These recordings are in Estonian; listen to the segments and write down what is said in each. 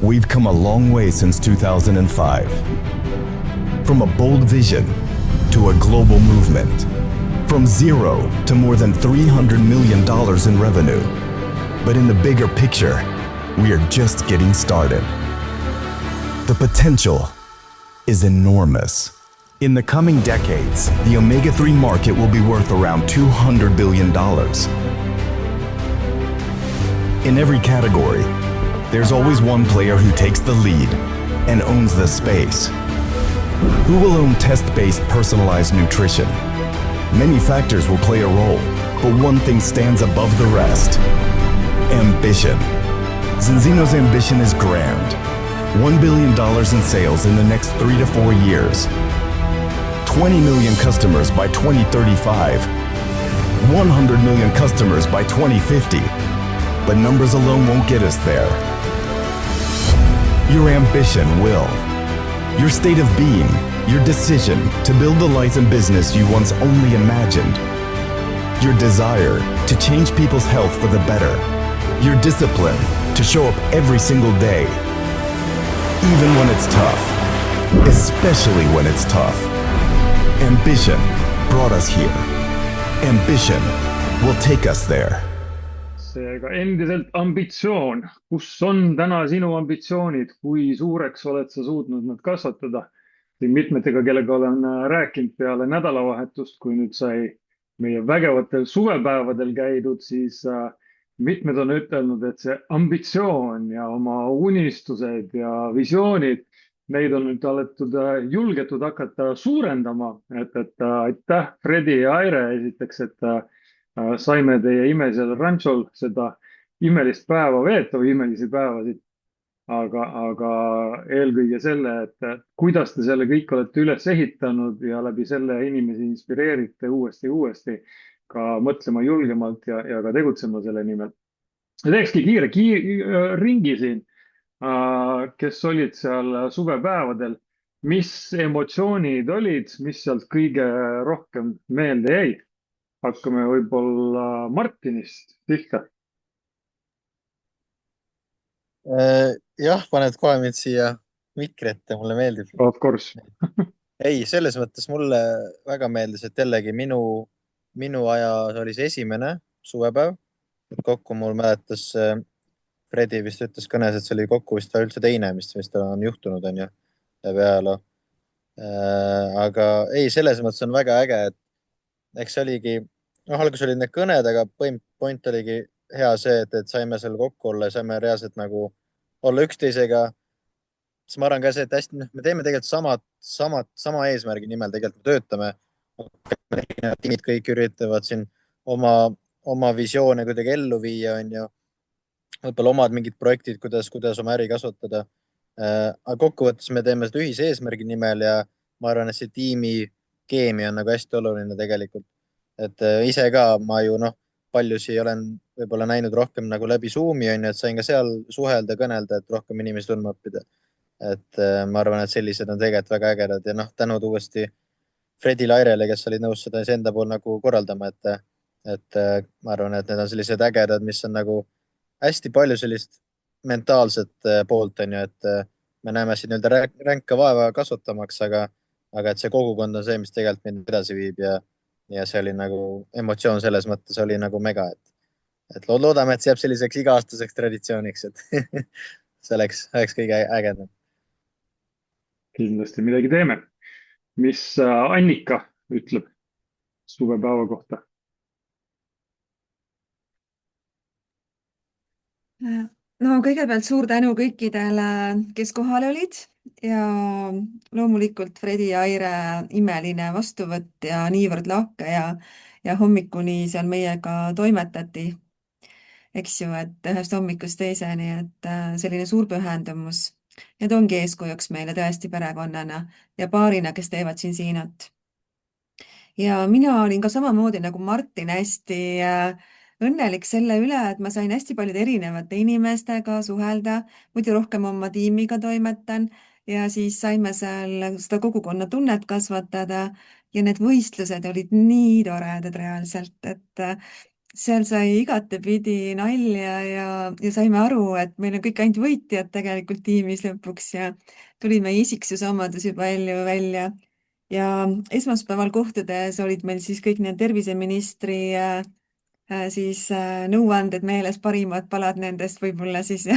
We've come a long way since 2005. From a bold vision to a global movement. From zero to more than $300 million in revenue. But in the bigger picture, we are just getting started. The potential is enormous. In the coming decades, the omega-3 market will be worth around $200 billion. In every category, there's always one player who takes the lead and owns the space. Who will own test-based personalized nutrition? Many factors will play a role, but one thing stands above the rest. Ambition. Zinzino's ambition is grand. $1 billion in sales in the next 3 to 4 years. 20 million customers by 2035. 100 million customers by 2050. But numbers alone won't get us there. Your ambition will. Your state of being, your decision to build the life and business you once only imagined. Your desire to change people's health for the better. Your discipline to show up every single day. Even when it's tough. Especially when it's tough. Ambition brought us here. Ambition will take us there. Seega endiselt ambitsioon. Kus on täna sinu ambitsioonid? Kui suureks oled sa suutnud nad kasvatada? Siin mitmetega, kellega olen rääkinud peale nädalavahetust, kui nüüd sai meie vägevatel suvepäevadel käidud, siis mitmed on ütelnud, et see ambitsioon ja oma unistused ja visioonid, neid on nüüd julgetud hakata suurendama. Aitäh, Fredi ja Aire, esiteks, et saime teie imelisel ranchol seda imelist päeva veeta või imelisi päevasid. Aga eelkõige selle, et kuidas te selle kõik olete üles ehitanud ja läbi selle inimesi inspireerite uuesti ka mõtlema julgemalt ja ka tegutsema selle nimel. Teekski kiire ringi siin, kes olid seal suvepäevadel, mis emotsioonid olid, mis sealt kõige rohkem meelde jäid. Hakkame võib-olla Martinist pihta. Jah, paned kohe mind siia mikri ette, mulle meeldib. Of course. Ei, selles mõttes mulle väga meeldis, et jällegi minu aja oli see esimene suvepäev. Kokku mul mäletas, Fredi vist ütles kõnes, et see oli kokku vist üldse teine, mis on juhtunud, on ju, läbi ajaloo. Aga ei, selles mõttes on väga äge, et eks see oligi, algus olid need kõned, aga point oligi hea see, et saime seal kokku olla ja saime reaalselt nagu olla üksteisega. Siis ma arvan ka see, et hästi, me teeme tegelikult sama eesmärgi nimel, tegelikult me töötame. Tiimid kõik üritavad siin oma visioone kuidagi ellu viia, on ju. Võib-olla omad mingid projektid, kuidas oma äri kasvatada. Aga kokkuvõttes me teeme seda ühise eesmärgi nimel ja ma arvan, et see tiimi keemia on nagu hästi oluline tegelikult. Et ise ka ma ju paljusi olen võib-olla näinud rohkem nagu läbi Zoomi, on ju, et sain ka seal suhelda, kõnelda, et rohkem inimesi tundma õppida. Et ma arvan, et sellised on tegelikult väga ägedad ja tänud uuesti Fredi Lairele, kes olid nõus seda enda pool nagu korraldama, et ma arvan, et need on sellised ägedad, mis on nagu hästi palju sellist mentaalset poolt, on ju, et me näeme siin ränka vaeva kasvatamaks, aga et see kogukond on see, mis tegelikult mind edasi viib ja see oli nagu emotsioon selles mõttes oli nagu mega, et loodame, et see jääb selliseks iga-aastaseks traditsiooniks, et see oleks kõige ägedam. Kindlasti midagi teeme. Mis Annika ütleb suvepäeva kohta? No kõigepealt suur tänu kõikidele, kes kohal olid ja loomulikult Fredi ja Aire imeline vastuvõtt ja niivõrd lahke ja hommikuni seal meiega toimetati, eks ju, et ühest hommikust teiseni, et selline suur pühendumus. Need ongi eeskujuks meile tõesti perekonnana ja paarina, kes teevad siin Siinot. Ja mina olin ka samamoodi nagu Martin hästi õnnelik selle üle, et ma sain hästi paljude erinevate inimestega suhelda, muidu rohkem oma tiimiga toimetan ja siis saime seal seda kogukonna tunnet kasvatada ja need võistlused olid nii toredad reaalselt, et seal sai igatepidi nalja ja saime aru, et meil on kõik ainult võitjad tegelikult tiimis lõpuks ja tulid meie isiksusomadusi palju välja. Ja esmaspäeval kohtudes olid meil siis kõik need terviseministri nõuanded meeles, parimad palad nendest võib-olla siis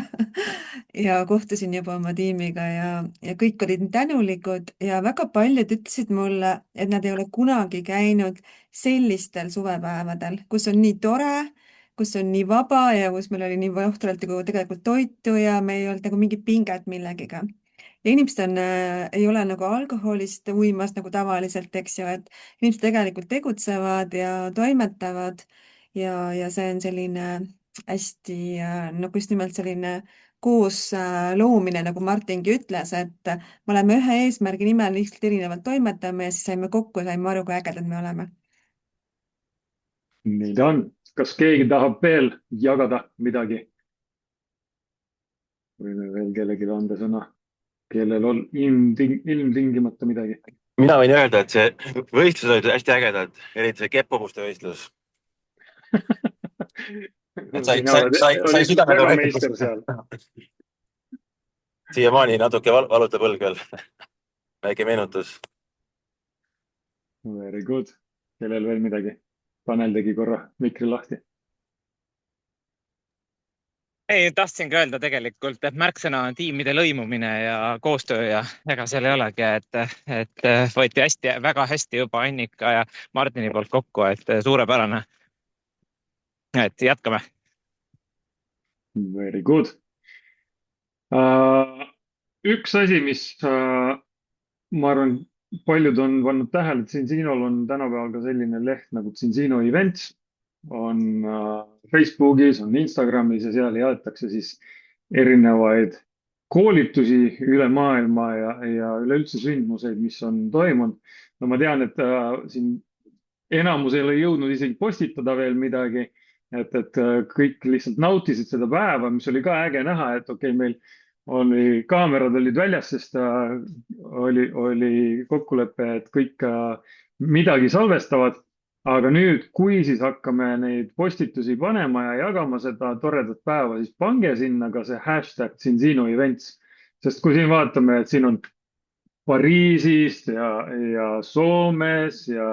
ja kohtusin juba oma tiimiga ja kõik olid tänulikud ja väga paljud ütlesid mulle, et nad ei ole kunagi käinud sellistel suvepäevadel, kus on nii tore, kus on nii vaba ja kus meil oli nii ohtralt nagu tegelikult toitu ja me ei olnud nagu mingit pinget millegiga. Ja inimesed ei ole nagu alkoholist uimas nagu tavaliselt, eks ju, et inimesed tegelikult tegutsevad ja toimetavad ja see on selline hästi nagu just nimelt selline koos loomine, nagu Martingi ütles, et me oleme ühe eesmärgi nimel lihtsalt erinevalt toimetame ja siis saime kokku ja saime aru, kui ägedad me oleme. Nii ta on. Kas keegi tahab veel jagada midagi? Võime veel kellelegi anda sõna, kellel on ilmtingimata midagi. Mina võin öelda, et see võistlus olid hästi ägedad, eriti see kepphobuste võistlus. Sai südamega meister seal. Siiamaani natuke valutab õlg veel. Väike meenutus. Very good. Kellel veel midagi? Tanel tegi korra mikri lahti. Ei, tahtsingi öelda tegelikult, et märksõna on tiimide lõimumine ja koostöö ja ega seal ei olegi, et võeti väga hästi juba Annika ja Martini poolt kokku, et suurepärane. Et jätkame. Very good. Üks asi, mis ma arvan, paljud on pannud tähele, et Cinzinol on tänapäeval ka selline leht nagu Cinzino Events. On Facebookis, on Instagramis ja seal jaetakse siis erinevaid koolitusi üle maailma ja üleüldse sündmuseid, mis on toimunud. No ma tean, et siin enamus ei ole jõudnud isegi postitada veel midagi, et kõik lihtsalt nautisid seda päeva, mis oli ka äge näha, et okei, meil kaamerad olid väljas, sest oli kokkulepe, et kõik midagi salvestavad. Aga nüüd, kui siis hakkame neid postitusi panema ja jagama seda toredat päeva, siis pange sinna ka see hashtag Cinzino Events. Sest kui siin vaatame, et siin on Pariisist ja Soomes ja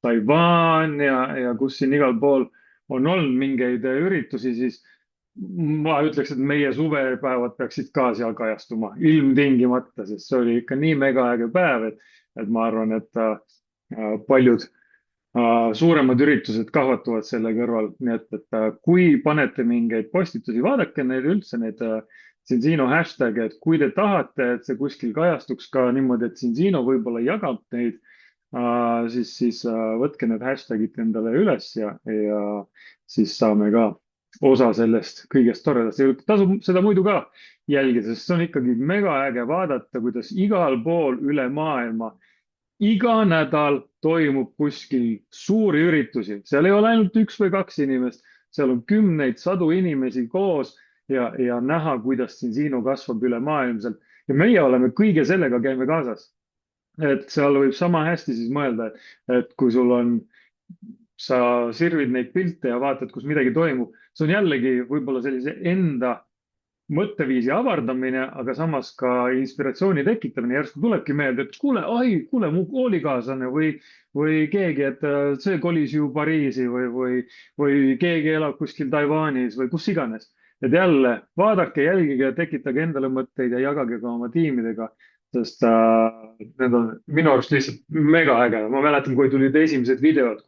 Taiwan ja kus siin igal pool on olnud mingeid üritusi, siis ma ütleks, et meie suvepäevad peaksid ka seal kajastuma ilmtingimata, sest see oli ikka nii mega äge päev, et ma arvan, et paljud suuremad üritused kahvatuvad selle kõrval, nii et kui panete mingeid postitusi, vaadake need üldse need Cinzino hashtag, et kui te tahate, et see kuskil kajastuks ka niimoodi, et Cinzino võib-olla jagab neid, siis võtke need hashtagid endale üles ja siis saame ka osa sellest kõigest toredast. Ja tasub seda muidu ka jälgida, sest see on ikkagi mega äge vaadata, kuidas igal pool üle maailma iga nädal toimub kuskil suuri üritusi. Seal ei ole ainult üks või kaks inimest, seal on kümneid, sadu inimesi koos ja näha, kuidas Cinzino kasvab ülemaailmselt. Ja meie oleme kõige sellega käime kaasas. Et seal võib sama hästi siis mõelda, et kui sul on, sa sirvid neid pilte ja vaatad, kus midagi toimub, see on jällegi võib-olla sellise enda mõtteviisi avardamine, aga samas ka inspiratsiooni tekitamine. Järsku tulebki meelde, et kuule, mu koolikaaslane või keegi, et see kolis ju Pariisi või keegi elab kuskil Taiwanis või kus iganes. Et jälle vaadake, jälgige, tekitage endale mõtteid ja jagage ka oma tiimidega, sest need on minu arust lihtsalt mega äge. Ma mäletan, kui tulid esimesed videod,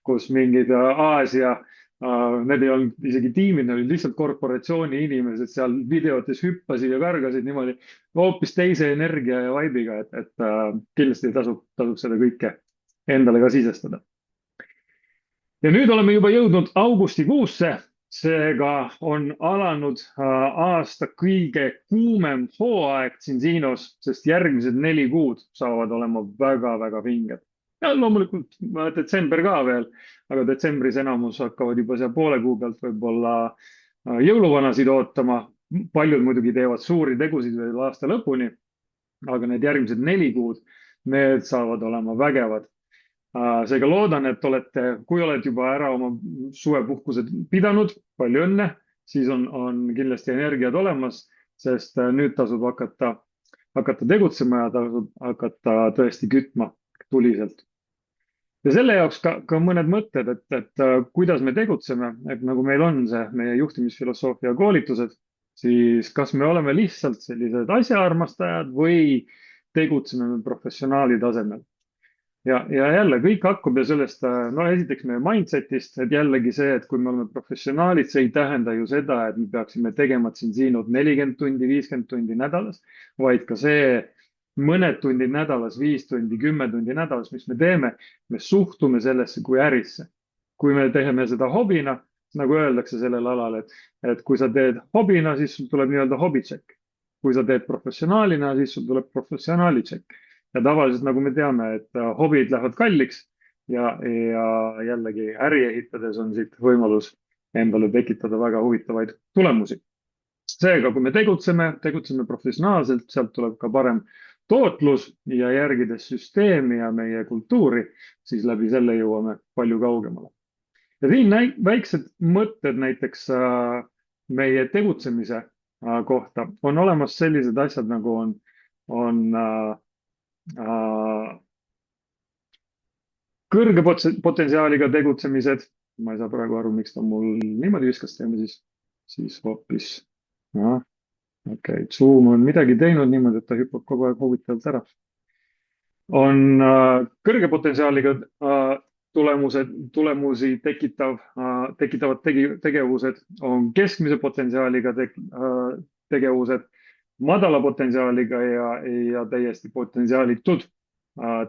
kus mingid Aasia need ei olnud isegi tiimid, need olid lihtsalt korporatsiooni inimesed seal videotes hüppasid ja kargasid niimoodi hoopis teise energia ja vibe'iga, et kindlasti tasub seda kõike endale ka sisestada. Ja nüüd oleme juba jõudnud augustikuusse, seega on alanud aasta kõige kuumem hooaeg Cinzinos, sest järgmised 4 kuud saavad olema väga-väga vinged. Ja loomulikult detsember ka veel, aga detsembris enamus hakkavad juba seal poole kuu pealt võib-olla jõuluvanasid ootama. Paljud muidugi teevad suuri tegusid veel aasta lõpuni, aga need järgmised 4 kuud, need saavad olema vägevad. Seega loodan, et kui oled juba ära oma suvepuhkused pidanud, palju õnne, siis on kindlasti energiad olemas, sest nüüd tasub hakata tegutsema ja tasub hakata tõesti kütma tuliselt. Ja selle jaoks ka mõned mõtted, et kuidas me tegutseme, et nagu meil on see meie juhtimisfilosoofia koolitused, siis kas me oleme lihtsalt sellised asjaarmastajad või tegutseme me professionaali tasemel. Ja jälle kõik hakkub ja sellest, no esiteks meie mindset'ist, et jällegi see, et kui me oleme professionaalid, see ei tähenda ju seda, et me peaksime tegema tsiinsiinut 40 tundi, 50 tundi nädalas, vaid ka see mõned tunnid nädalas, 5 tundi, 10 tundi nädalas, mis me teeme, me suhtume sellesse kui ärisse. Kui me teeme seda hobina, nagu öeldakse sellel alal, et kui sa teed hobina, siis sul tuleb nii-öelda hobitšekk. Kui sa teed professionaalina, siis sul tuleb professionaali tšekk. Ja tavaliselt, nagu me teame, et hobid lähevad kalliks ja jällegi äri ehitades on siit võimalus endale tekitada väga huvitavaid tulemusi. Seega, kui me tegutseme professionaalselt, sealt tuleb ka parem tootlus ja järgides süsteemi ja meie kultuuri, siis läbi selle jõuame palju kaugemale. Ja siin väiksed mõtted näiteks meie tegutsemise kohta on olemas sellised asjad, nagu on kõrge potentsiaaliga tegutsemised. Ma ei saa praegu aru, miks ta mul niimoodi viskas, teeme siis hoopis. Okei, Zoom on midagi teinud niimoodi, et ta hüppab kogu aeg huvitavalt ära. On kõrge potentsiaaliga tulemusi tekitavad tegevused, on keskmise potentsiaaliga tegevused, madala potentsiaaliga ja täiesti potentsiaalitud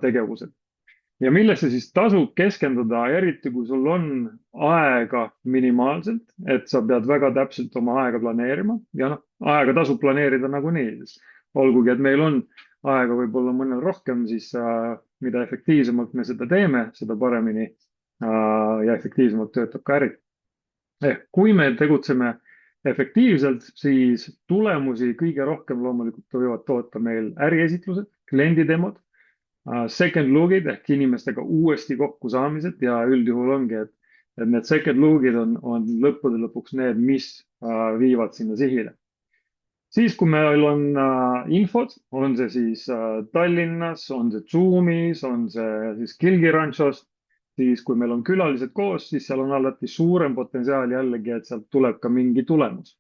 tegevused. Ja millesse siis tasub keskenduda, eriti kui sul on aega minimaalselt, et sa pead väga täpselt oma aega planeerima ja aega tasub planeerida nagunii. Olgugi, et meil on aega võib-olla mõnel rohkem, siis mida efektiivsemalt me seda teeme, seda paremini ja efektiivsemalt töötab ka äri. Kui me tegutseme efektiivselt, siis tulemusi kõige rohkem loomulikult võivad toota meil äriesitlused, kliendidemod, second look'id ehk inimestega uuesti kokku saamised ja üldjuhul ongi, et need second look'id on lõppude lõpuks need, mis viivad sinna sihile. Siis, kui meil on infod, on see siis Tallinnas, on see Zoomis, on see siis Kilgi Ranchos, siis kui meil on külalised koos, siis seal on alati suurem potentsiaal jällegi, et sealt tuleb ka mingi tulemus.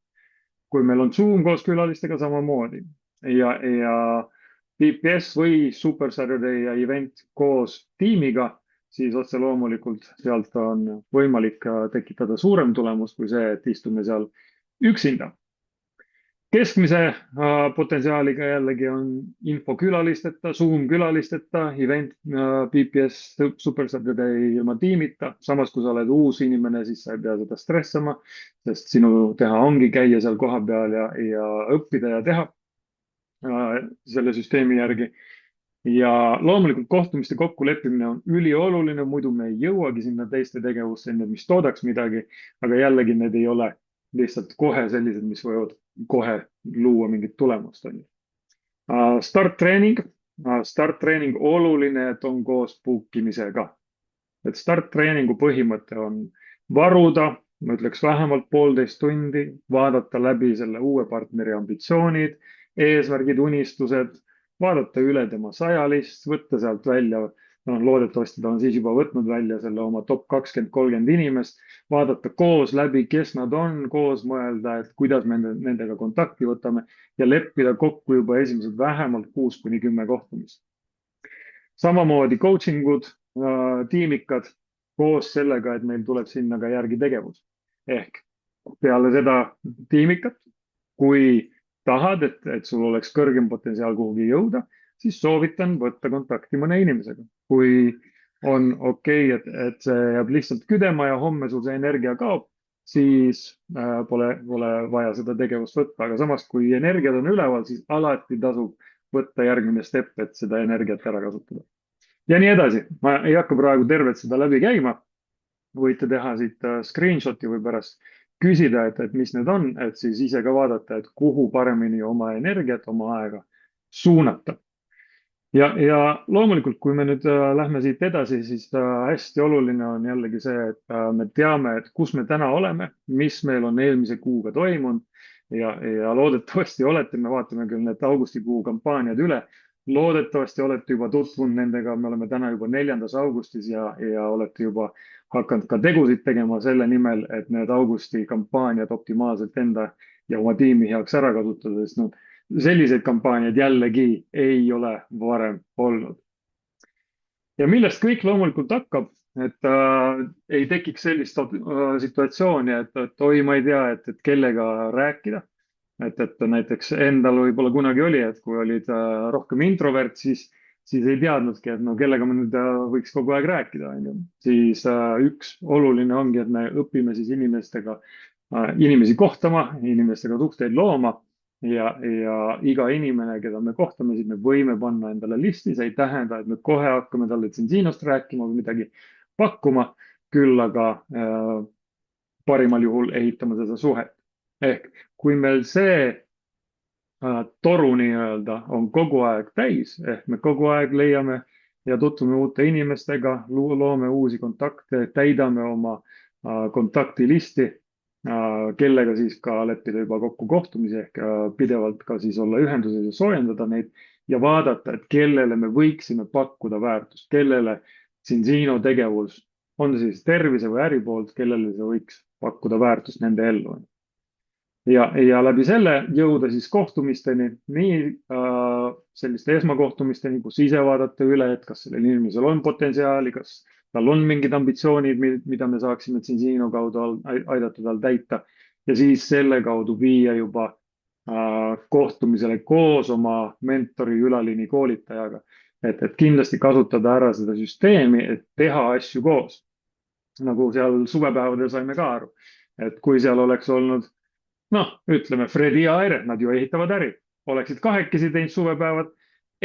Kui meil on Zoom koos külalistega samamoodi ja PPS või Super Saturday ja event koos tiimiga, siis otse loomulikult sealt on võimalik tekitada suurem tulemus kui see, et istume seal üksinda. Keskmise potentsiaaliga jällegi on info külalisteta, Zoom külalisteta, event, PPS, Super Saturday ilma tiimita. Samas, kui sa oled uus inimene, siis sa ei pea seda stressama, sest sinu teha ongi käia seal kohapeal ja õppida ja teha selle süsteemi järgi. Ja loomulikult kohtumiste kokkuleppimine on ülioluline, muidu me ei jõuagi sinna teiste tegevusseni, mis toodaks midagi, aga jällegi need ei ole lihtsalt kohe sellised, mis võivad kohe luua mingit tulemust. Start treening oluline, et on koos puukimisega. Et start treeningu põhimõte on varuda, ma ütleks vähemalt 1,5 tundi, vaadata läbi selle uue partneri ambitsioonid, eesmärgid, unistused, vaadata üle tema sajalist, võtta sealt välja, loodetavasti ta on siis juba võtnud välja selle oma top 20-30 inimest, vaadata koos läbi, kes nad on, koos mõelda, et kuidas me nendega kontakti võtame ja leppida kokku juba esimesed vähemalt 6-10 kohtumist. Samamoodi coachingud, tiimikad koos sellega, et meil tuleb sinna ka järgi tegevus. Ehk peale seda tiimikat, kui tahad, et sul oleks kõrgem potentsiaal kuhugi jõuda, siis soovitan võtta kontakti mõne inimesega. Kui on okei, et see jääb lihtsalt küdema ja homme sul see energia kaob, siis pole vaja seda tegevust võtta. Aga samas, kui energiad on üleval, siis alati tasub võtta järgmine step, et seda energiat ära kasutada. Ja nii edasi. Ma ei hakka praegu tervet seda läbi käima. Võite teha siit screenshoti või pärast küsida, et mis need on, et siis ise ka vaadata, et kuhu paremini oma energiat, oma aega suunata. ja loomulikult, kui me nüüd lähme siit edasi, siis hästi oluline on jällegi see, et me teame, et kus me täna oleme, mis meil on eelmise kuuga toimunud ja loodetavasti olete, me vaatame küll need augustikuu kampaaniad üle, loodetavasti olete juba tutvunud nendega, me oleme täna juba 4. augustis ja olete juba hakanud ka tegusid tegema selle nimel, et need augusti kampaaniad optimaalselt enda ja oma tiimi heaks ära kasutada, sest noh, selliseid kampaaniaid jällegi ei ole varem olnud. Ja millest kõik loomulikult hakkab, et ei tekiks sellist situatsiooni, et oi, ma ei tea, et kellega rääkida. Et näiteks endal võib-olla kunagi oli, et kui olid rohkem introvert, siis ei teadnudki, et no kellega ma nüüd võiks kogu aeg rääkida, on ju. Siis üks oluline ongi, et me õpime siis inimesi kohtama, inimestega suhteid looma ja iga inimene, keda me kohtame, siis me võime panna endale listi, see ei tähenda, et me kohe hakkame talle Zinzinost rääkima või midagi pakkuma, küll aga parimal juhul ehitama seda suhet. Ehk kui meil see toru nii-öelda on kogu aeg täis, ehk me kogu aeg leiame ja tutvume uute inimestega, loome uusi kontakte, täidame oma kontaktilisti, kellega siis ka leppida juba kokku kohtumisi ehk pidevalt ka siis olla ühenduses ja soojendada neid ja vaadata, et kellele me võiksime pakkuda väärtust, kellele Zinzino tegevus, on see siis tervise või äri poolt, kellele see võiks pakkuda väärtust nende ellu. Ja läbi selle jõuda siis kohtumisteni, nii selliste esmakohtumisteni, kus ise vaadata üle, et kas sellel inimesel on potentsiaali, kas tal on mingid ambitsioonid, mida me saaksime Zinzino kaudu aidata tal täita ja siis selle kaudu viia juba kohtumisele koos oma mentori külaliini koolitajaga. Et kindlasti kasutada ära seda süsteemi, et teha asju koos. Nagu seal suvepäevadel saime ka aru, et kui seal oleks olnud noh, ütleme Fredi ja Aire, nad ju ehitavad äri, oleksid kahekesi teinud suvepäevad,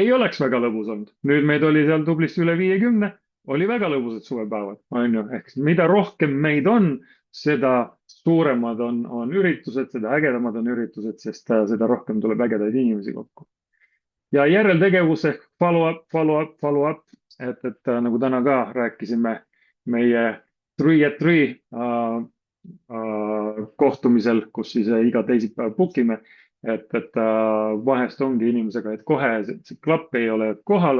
ei oleks väga lõbus olnud. Nüüd meid oli seal tublisti üle 50, oli väga lõbusad suvepäevad, on ju. Ehk mida rohkem meid on, seda suuremad on üritused, seda ägedamad on üritused, sest seda rohkem tuleb ägedaid inimesi kokku. Ja järeltegevus ehk follow up, et nagu täna ka rääkisime meie 3 at 3 kohtumisel, kus siis iga teisipäev book ime, et vahest ongi inimesega, et kohe see klapp ei ole kohal,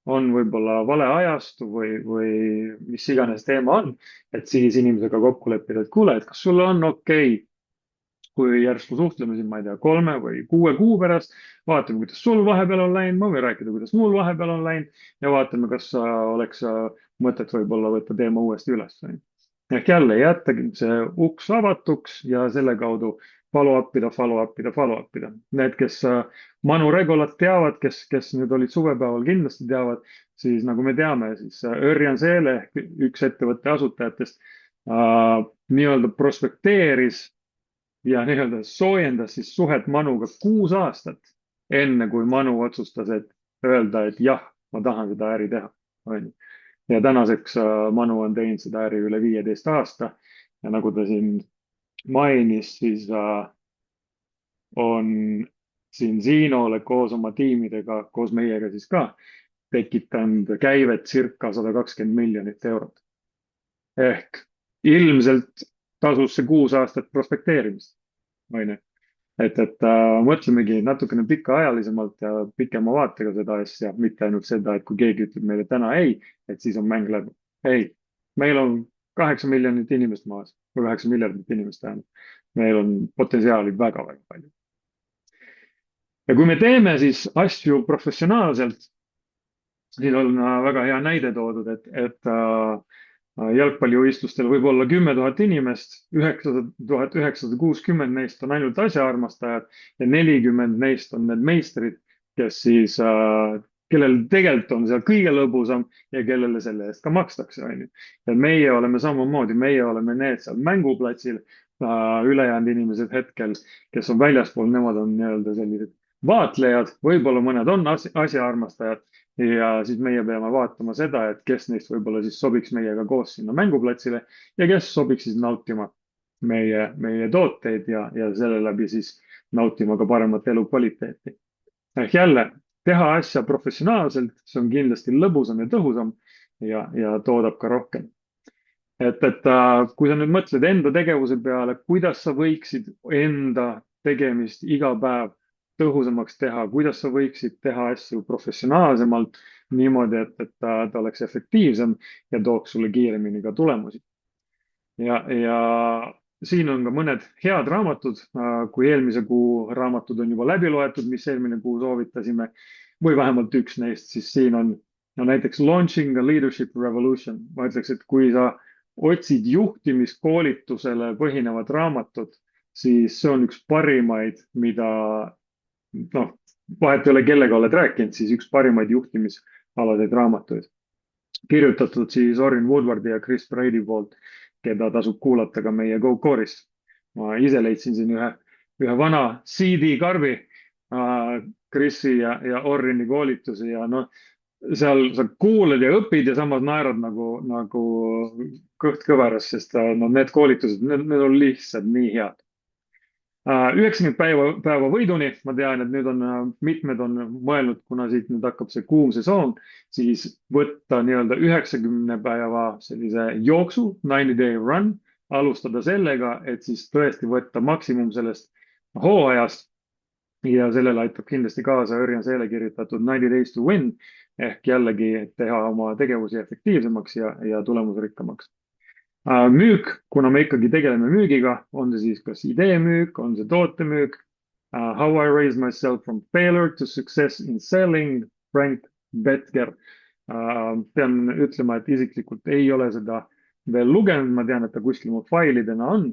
on võib-olla vale ajastu või mis iganes teema on, et siis inimesega kokku leppida, et kuule, et kas sulle on okei, kui järsku suhtleme siin, ma ei tea, 3 või 6 kuu pärast, vaatame, kuidas sul vahepeal on läinud, ma võin rääkida, kuidas mul vahepeal on läinud ja vaatame, kas oleks mõtet võib-olla võtta teema uuesti üles. Ehk jälle jättagi see uks avatuks ja selle kaudu follow up'ida. Need, kes Manu Regolat teavad, kes nüüd olid suvepäeval, kindlasti teavad, siis nagu me teame, siis Örjan Seele, üks ettevõtte asutajatest, nii-öelda prospekteeris ja nii-öelda soojendas siis suhet Manuga 6 aastat, enne kui Manu otsustas, et öelda, et jah, ma tahan seda äri teha. Ja tänaseks Manu on teinud seda äri üle 15 aasta ja nagu ta siin mainis, siis on Zinzinole koos oma tiimidega, koos meiega siis ka, tekitanud käivet circa 120 miljonit eurot. Ehk ilmselt tasus see 6 aastat prospekteerimist. Et mõtlemegi natukene pikaajalisemalt ja pikema vaatega seda asja, mitte ainult seda, et kui keegi ütleb meile täna ei, et siis on mäng läbi. Ei, meil on 8 miljonit inimest maas, või 8 miljardit inimest tähendab. Meil on potentsiaali väga-väga palju. Ja kui me teeme siis asju professionaalselt, siin on väga hea näide toodud, et jalgpallivõistlustel võib olla 10 000 inimest, 9960 neist on ainult asjaarmastajad ja 40 neist on need meistrid, kes siis, kellel tegelikult on seal kõige lõbusam ja kellele selle eest ka makstakse. Ja meie oleme samamoodi, meie oleme need seal mänguplatsil, ülejäänud inimesed hetkel, kes on väljaspool, nemad on nii-öelda sellised vaatlejad, võib-olla mõned on asjaarmastajad ja siis meie peame vaatama seda, et kes neist võib-olla siis sobiks meiega koos sinna mänguplatsile ja kes sobiks siis nautima meie tooteid ja selle läbi siis nautima ka paremat elukvaliteeti. Ehk jälle teha asja professionaalselt, see on kindlasti lõbusam ja tõhusam ja toodab ka rohkem. Kui sa nüüd mõtled enda tegevuse peale, kuidas sa võiksid enda tegemist iga päev tõhusamaks teha, kuidas sa võiksid teha asju professionaalsemalt niimoodi, et ta oleks efektiivsem ja tooks sulle kiiremini ka tulemusi. Ja siin on ka mõned head raamatud, kui eelmise kuu raamatud on juba läbi loetud, mis eelmine kuu soovitasime, või vähemalt üks neist, siis siin on näiteks Launching a Leadership Revolution. Ma ütleks, et kui sa otsid juhtimiskoolitusele põhinevat raamatut, siis see on üks parimaid, mida, vahet ei ole, kellega oled rääkinud, siis üks parimaid juhtimisalaseid raamatuid. Kirjutatud siis Orrin Woodwardi ja Chris Brady poolt, keda tasub kuulata ka meie GoCore'ist. Ma ise leidsin siin ühe vana CD-karbi Chrisi ja Orrini koolitusi ja seal sa kuulad ja õpid ja samas naerad nagu kõht kõveras, sest need koolitused, need on lihtsalt nii head. 90 päeva võiduni, ma tean, et nüüd on mitmed on mõelnud, kuna siit nüüd hakkab see kuum sesoon, siis võtta nii-öelda 90 päeva sellise jooksu, 90-day run, alustada sellega, et siis tõesti võtta maksimum sellest hooajast ja sellele aitab kindlasti kaasa Örjan Seele kirjutatud 90 days to win ehk jällegi teha oma tegevusi efektiivsemaks ja tulemusrikkamaks. Müük, kuna me ikkagi tegeleme müügiga, on see siis kas ideemüük, on see tootemüük, How I Raised Myself from Failure to Success in Selling, Frank Bettger. Pean ütlema, et isiklikult ei ole seda veel lugenud, ma tean, et ta kuskil mu failidena on,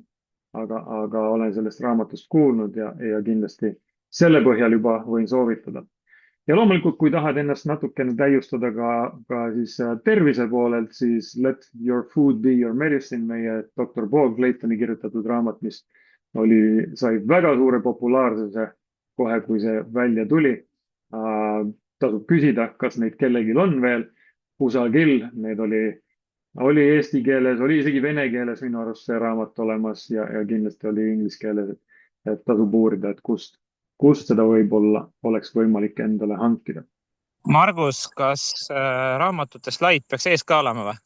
aga olen sellest raamatust kuulnud ja kindlasti selle põhjal juba võin soovitada. Ja loomulikult, kui tahad ennast natukene täiustada ka siis tervise poolelt, siis Let Your Food Be Your Medicine, meie Dr. Paul Claytoni kirjutatud raamat, mis sai väga suure populaarsuse kohe, kui see välja tuli. Tasub küsida, kas neid kellelgi on veel kusagil. Need oli eesti keeles, oli isegi vene keeles minu arust see raamat olemas ja kindlasti oli inglise keeles, et tasub uurida, et kust seda võib-olla oleks võimalik endale hankida. Margus, kas raamatute slaid peaks ees ka olema või?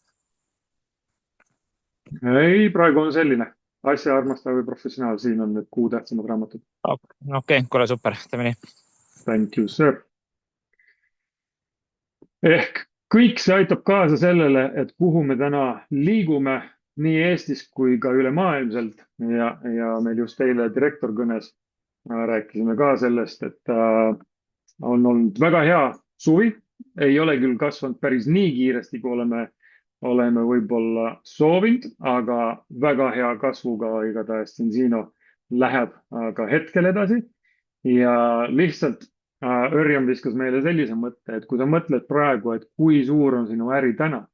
Ei, praegu on selline asja armastav või professionaal, siin on need kuu tähtsamad raamatud. Okei, kuule super, teeme nii. Thank you, sir. Ehk kõik see aitab kaasa sellele, et kuhu me täna liigume nii Eestis kui ka ülemaailmselt ja meil just eile direktor kõnes rääkisime ka sellest, et on olnud väga hea suvi, ei ole küll kasvanud päris nii kiiresti, kui oleme võib-olla soovinud, aga väga hea kasvuga igatahes Ensino läheb ka hetkel edasi ja lihtsalt Örjan viskas meile sellise mõtte, et kui sa mõtled praegu, et kui suur on sinu äri täna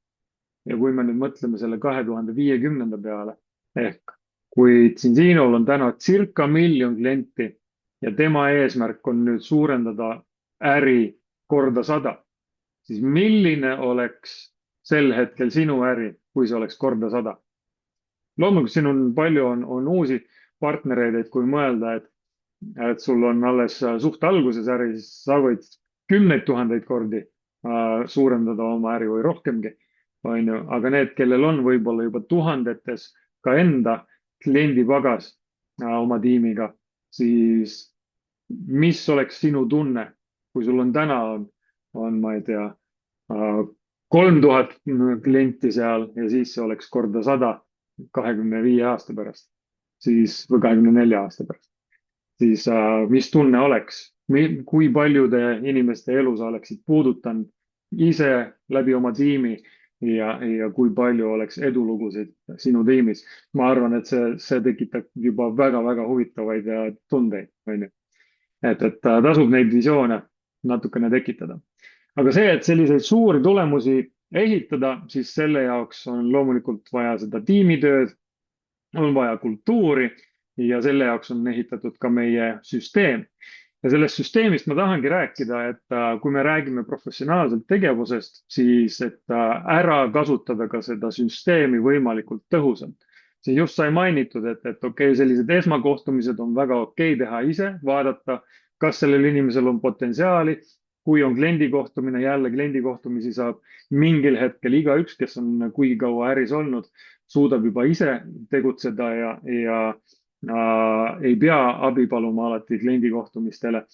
ja kui me nüüd mõtleme selle 2050 peale ehk kui Zinzinol on täna circa 1 miljon klienti ja tema eesmärk on nüüd suurendada äri korda 100, siis milline oleks sel hetkel sinu äri, kui see oleks korda 100? Loomulikult siin on palju on uusi partnereid, et kui mõelda, et sul on alles suht alguses äri, siis sa võid 10 000 kordi suurendada oma äri või rohkemgi, aga need, kellel on võib-olla juba tuhandetes ka enda kliendipagas oma tiimiga, siis mis oleks sinu tunne, kui sul on täna ma ei tea, 3000 klienti seal ja siis see oleks korda 100 25 aasta pärast, siis või 24 aasta pärast, siis mis tunne oleks, kui paljude inimeste elu sa oleksid puudutanud ise läbi oma tiimi ja kui palju oleks edulugusid sinu tiimis. Ma arvan, et see tekitab juba väga-väga huvitavaid tundeid. Et tasub neid visioone natukene tekitada. Aga see, et selliseid suuri tulemusi ehitada, siis selle jaoks on loomulikult vaja seda tiimitööd, on vaja kultuuri ja selle jaoks on ehitatud ka meie süsteem. Ja sellest süsteemist ma tahangi rääkida, et kui me räägime professionaalselt tegevusest, siis et ära kasutada ka seda süsteemi võimalikult tõhusalt. Siin just sai mainitud, et okei, sellised esmakohtumised on väga okei teha ise, vaadata, kas sellel inimesel on potentsiaali, kui on kliendi kohtumine, jälle kliendi kohtumisi saab mingil hetkel igaüks, kes on kuigi kaua äris olnud, suudab juba ise tegutseda ja ei pea abi paluma alati kliendi kohtumistele.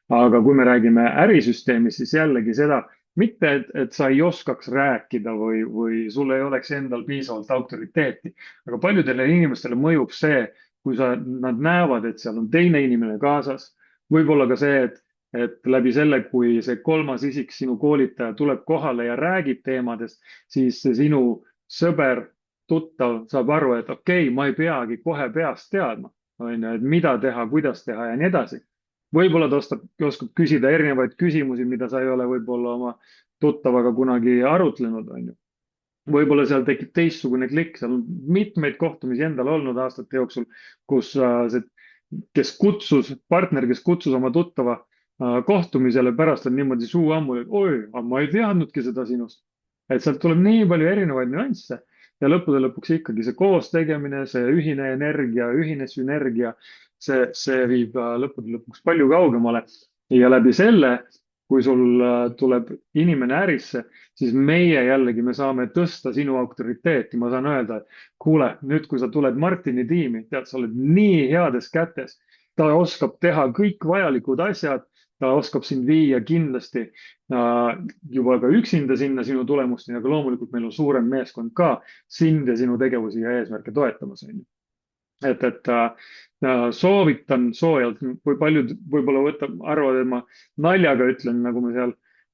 Aga kui me räägime ärisüsteemist, siis jällegi seda, mitte et sa ei oskaks rääkida või sul ei oleks endal piisavalt autoriteeti, aga paljudele inimestele mõjub see, kui nad näevad, et seal on teine inimene kaasas, võib-olla ka see, et läbi selle, kui see kolmas isik, sinu koolitaja tuleb kohale ja räägib teemadest, siis see sinu sõber, tuttav saab aru, et okei, ma ei peagi kohe peast teadma, et mida teha, kuidas teha ja nii edasi. Võib-olla ta oskab küsida erinevaid küsimusi, mida sa ei ole võib-olla oma tuttavaga kunagi arutlenud, on ju. Võib-olla seal tekib teistsugune klikk, seal on mitmeid kohtumisi endal olnud aastate jooksul, kus see, partner, kes kutsus oma tuttava kohtumisele, pärast on niimoodi suu ammu, et oi, ma ei teadnudki seda sinust. Et sealt tuleb nii palju erinevaid nüansse ja lõppude lõpuks ikkagi see koos tegemine, see ühine energia, ühine sünergia, see viib lõppude lõpuks palju kaugemale ja läbi selle, kui sul tuleb inimene ärisse, siis meie jällegi, me saame tõsta sinu autoriteeti. Ma saan öelda, et kuule, nüüd kui sa tuled Martini tiimi, tead, sa oled nii heades kätes, ta oskab teha kõik vajalikud asjad, ta oskab sind viia kindlasti juba ka üksinda sinna sinu tulemusteni, aga loomulikult meil on suurem meeskond ka sind ja sinu tegevusi ja eesmärke toetamas. Et soovitan soojalt, kui paljud võib-olla arvavad, et ma naljaga ütlen, nagu me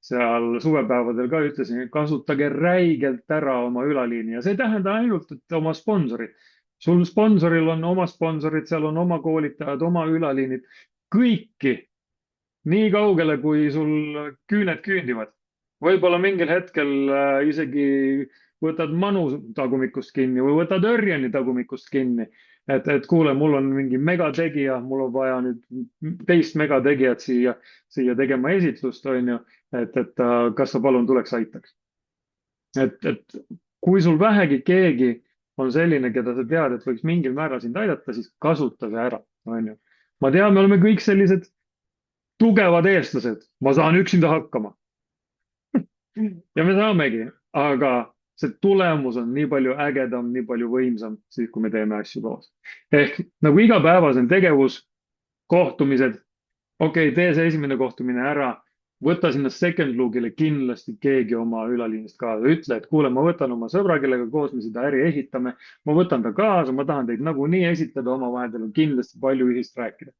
seal suvepäevadel ka ütlesin, kasutage räigelt ära oma ülaliini ja see ei tähenda ainult, et oma sponsorid. Sul sponsoril on oma sponsorid, seal on oma koolitajad, oma ülaliinid, kõiki nii kaugele, kui sul küüned küündivad. Võib-olla mingil hetkel isegi võtad Manu tagumikust kinni või võtad Örjani tagumikust kinni. Et kuule, mul on mingi megategija, mul on vaja nüüd teist megategijat siia tegema esitlust, on ju, et kas sa palun tuleks aitaks. Et kui sul vähegi keegi on selline, keda sa tead, et võiks mingil määral sind aidata, siis kasuta see ära, on ju. Ma tean, me oleme kõik sellised tugevad eestlased, ma saan üksinda hakkama. Ja me saamegi, aga see tulemus on nii palju ägedam, nii palju võimsam, siis kui me teeme asju koos. Ehk nagu igapäevasem tegevus, kohtumised, okei, tee see esimene kohtumine ära, võta sinna second look'ile kindlasti keegi oma ülaliinist kaasa. Ütle, et kuule, ma võtan oma sõbra, kellega koos me seda äri ehitame, ma võtan ta kaasa, ma tahan teid nagunii esitada omavahel, teil on kindlasti palju ühist rääkida.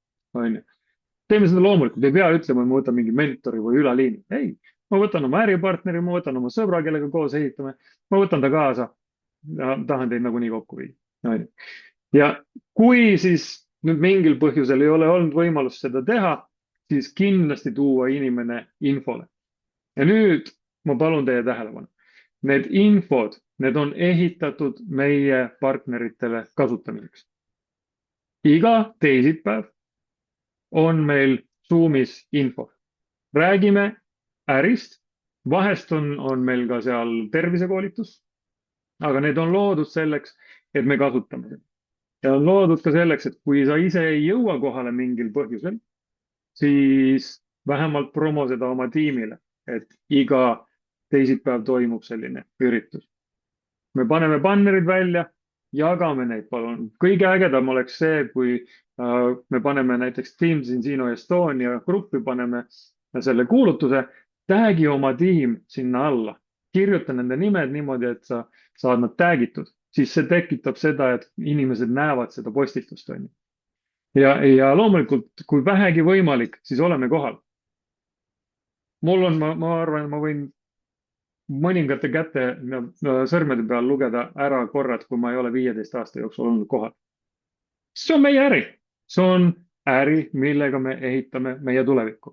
Teeme seda loomulikult, ei pea ütlema, et ma võtan mingi mentori või ülaliini. Ei, ma võtan oma äripartneri, ma võtan oma sõbra, kellega koos ehitame, ma võtan ta kaasa ja tahan teid nagunii kokku viia. Ja kui siis nüüd mingil põhjusel ei ole olnud võimalust seda teha, siis kindlasti tuua inimene infole. Ja nüüd ma palun teie tähelepanu. Need infod, need on ehitatud meie partneritele kasutamiseks. Iga teisipäev on meil Zoomis info. Räägime ärist, vahest on meil ka seal tervisekoolitus, aga need on loodud selleks, et me kasutame seda. Ja on loodud ka selleks, et kui sa ise ei jõua kohale mingil põhjusel, siis vähemalt promo seda oma tiimile, et iga teisipäev toimub selline üritus. Me paneme bannerid välja, jagame neid, palun. Kõige ägedam oleks see, kui me paneme näiteks Team Zinzino Estonia gruppi, paneme selle kuulutuse, tag'i oma tiim sinna alla, kirjuta nende nimed niimoodi, et sa saad nad tag'itud, siis see tekitab seda, et inimesed näevad seda postitust. Ja loomulikult, kui vähegi võimalik, siis oleme kohal. Mul on, ma arvan, ma võin mõningate käte sõrmede peal lugeda ära korrad, kui ma ei ole 15 aasta jooksul olnud kohal. See on meie äri. See on äri, millega me ehitame meie tulevikku.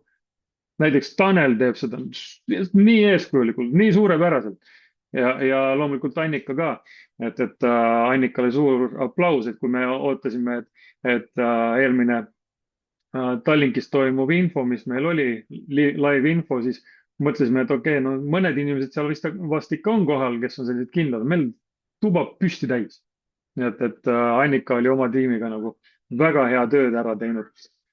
Näiteks Tanel teeb seda nii eeskujulikult, nii suurepäraselt. Ja loomulikult Annika ka. Et Annikale suur aplaus, et kui me ootasime, et eelmine Tallinkis toimuv info, mis meil oli, live info, siis mõtlesime, et okei, no mõned inimesed seal vast ikka on kohal, kes on sellised kindlad. Meil tuba püsti täis. Et Annika oli oma tiimiga nagu väga hea tööd ära teinud.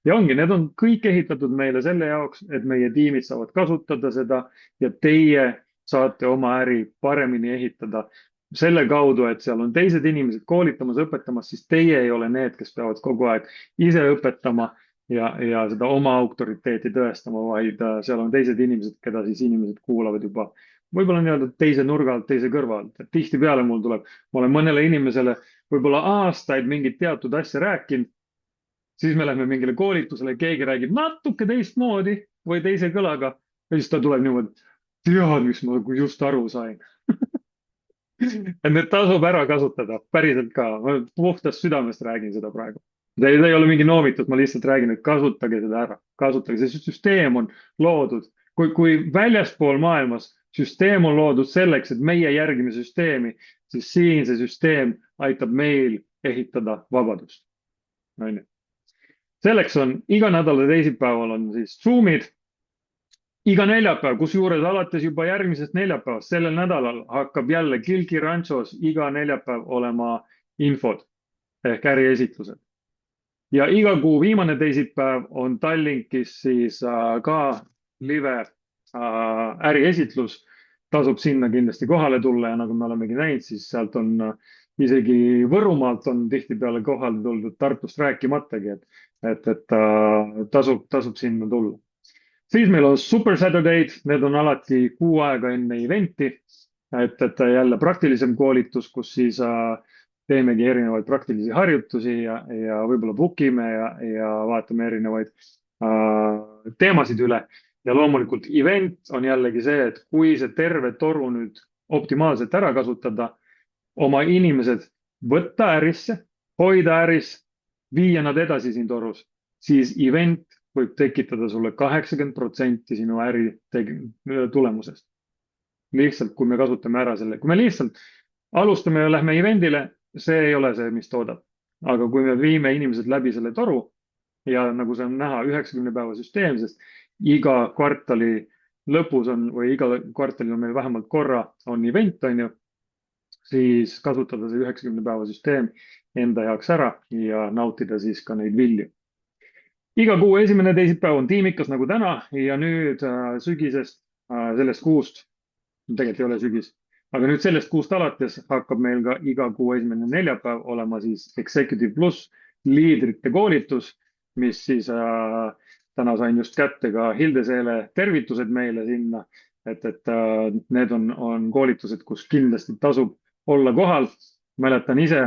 ja ongi, need on kõik ehitatud meile selle jaoks, et meie tiimid saavad kasutada seda ja teie saate oma äri paremini ehitada selle kaudu, et seal on teised inimesed koolitamas, õpetamas, siis teie ei ole need, kes peavad kogu aeg ise õpetama ja seda oma autoriteeti tõestama, vaid seal on teised inimesed, keda siis inimesed kuulavad juba võib-olla nii-öelda teise nurga alt, teise kõrva alt. Et tihtipeale mul tuleb, ma olen mõnele inimesele võib-olla aastaid mingit teatud asja rääkinud, siis me lähme mingile koolitusele, keegi räägib natuke teistmoodi või teise kõlaga ja siis ta tuleb niimoodi, tead, mis ma just aru sain. Et need tasub ära kasutada, päriselt ka. Ma puhtast südamest räägin seda praegu. See ei ole mingi noomitus, ma lihtsalt räägin, et kasutage seda ära. Kasutage, see süsteem on loodud. Kui väljaspool maailmas süsteem on loodud selleks, et meie järgime süsteemi, siis siin see süsteem aitab meil ehitada vabadust. Selleks on iga nädala teisipäeval on siis Zoomid. Iga neljapäev, kusjuures alates juba järgmisest neljapäevast, sellel nädalal hakkab jälle Kilki Ranchos iga neljapäev olema infod ehk äriesitlused. Ja iga kuu viimane teisipäev on Tallinkis siis ka live äriesitlus. Tasub sinna kindlasti kohale tulla ja nagu me olemegi näinud, siis sealt on isegi Võrumaalt on tihtipeale kohale tuldud, Tartust rääkimatagi, et tasub sinna tulla. Siis meil on Super Saturday'd, need on alati kuu aega enne eventi, et jälle praktilisem koolitus, kus siis teemegi erinevaid praktilisi harjutusi ja võib-olla bookime ja vaatame erinevaid teemasid üle. Ja loomulikult event on jällegi see, et kui see terve toru nüüd optimaalselt ära kasutada, oma inimesed võtta ärisse, hoida äris, viia nad edasi siin torus, siis event võib tekitada sulle 80% sinu äri tulemusest. Lihtsalt, kui me kasutame ära selle, kui me lihtsalt alustame ja lähme eventile, see ei ole see, mis toodab. Aga kui me viime inimesed läbi selle toru ja nagu see on näha 90 päeva süsteem, sest iga kvartali lõpus on või iga kvartalil on meil vähemalt korra on event, on ju, siis kasutada see 90 päeva süsteem enda jaoks ära ja nautida siis ka neid vilju. Iga kuu esimene teisipäev on tiimikas nagu täna ja nüüd sügisest, sellest kuust, tegelikult ei ole sügis, aga nüüd sellest kuust alates hakkab meil ka iga kuu esimene neljapäev olema siis Executive Plus liidrite koolitus, mis siis täna sain just kätte ka Hilde Seele tervitused meile sinna, et need on koolitused, kus kindlasti tasub olla kohal. Mäletan ise,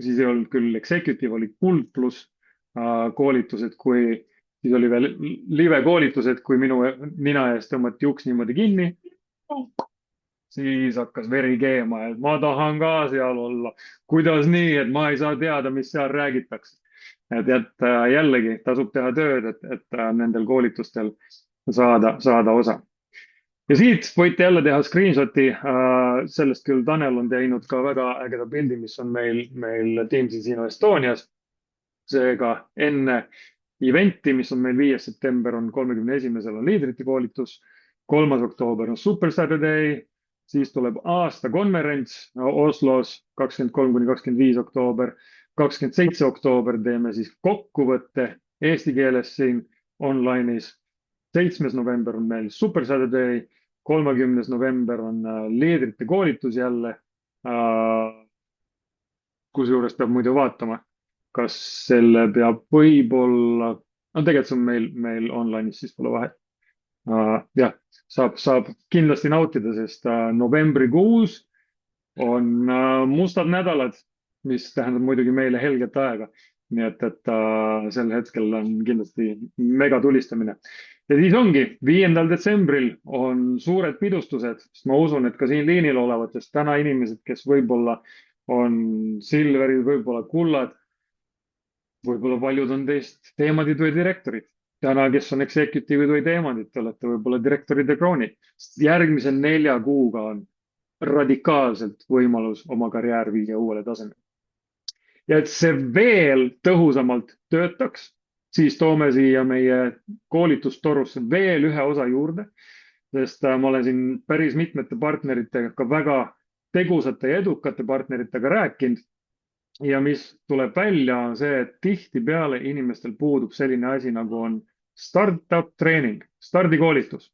siis ei olnud küll Executive, oli Kuld Plus koolitused, kui siis oli veel live koolitused, kui minu nina eest tõmmati uks niimoodi kinni, siis hakkas veri keema, et ma tahan ka seal olla. Kuidas nii, et ma ei saa teada, mis seal räägitakse. Et jällegi tasub teha tööd, et nendel koolitustel saada osa. Ja siit võite jälle teha screenshoti, sellest küll Tanel on teinud ka väga ägeda pildi, mis on meil Team Casino Estonias. Seega enne eventi, mis on meil 5. september, on 31. on liidrite koolitus, 3. oktoober on Super Saturday, siis tuleb aasta konverents Oslos 23–25 oktoober, 27. oktoober teeme siis kokkuvõtte eesti keeles siin online'is, 7. november on meil Super Saturday, 30. november on liidrite koolitus jälle, kusjuures peab muidu vaatama, kas selle peab võib-olla, no tegelikult see on meil online'is, siis pole vahet. Jah, saab kindlasti nautida, sest novembrikuus on mustad nädalad, mis tähendab muidugi meile helget aega. Nii et sel hetkel on kindlasti mega tulistamine. Ja siis ongi, 5. detsembril on suured pidustused, sest ma usun, et ka siin liinil olevatest täna inimesed, kes võib-olla on silverid, võib-olla kullad, võib-olla paljud on teist teemadid või direktorid. Täna, kes on executive'id või teemadid, te olete võib-olla direktorid ja kroonid. Järgmise 4 kuuga on radikaalselt võimalus oma karjäär viia uuele tasemele. Ja et see veel tõhusamalt töötaks, siis toome siia meie koolitustorusse veel ühe osa juurde, sest ma olen siin päris mitmete partneritega, ka väga tegusate ja edukate partneritega rääkinud. ja mis tuleb välja, on see, et tihtipeale inimestel puudub selline asi, nagu on startup treening, stardikoolitus.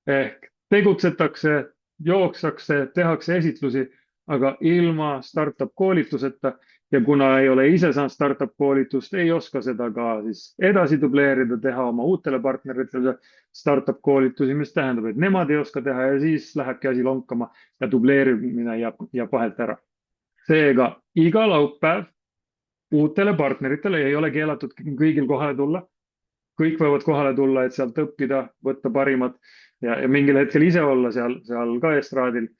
Ehk tegutsetakse, jookstakse, tehakse esitlusi, aga ilma startup koolituseta ja kuna ei ole ise saanud startup koolitust, ei oska seda ka siis edasi dubleerida, teha oma uutele partneritele startup koolitusi, mis tähendab, et nemad ei oska teha ja siis lähebki asi lonkama ja dubleerimine jääb vahelt ära. Seega iga laupäev uutele partneritele ei ole keelatud kõigil kohale tulla. Kõik võivad kohale tulla, et sealt õppida, võtta parimat ja mingil hetkel ise olla seal ka estraadil.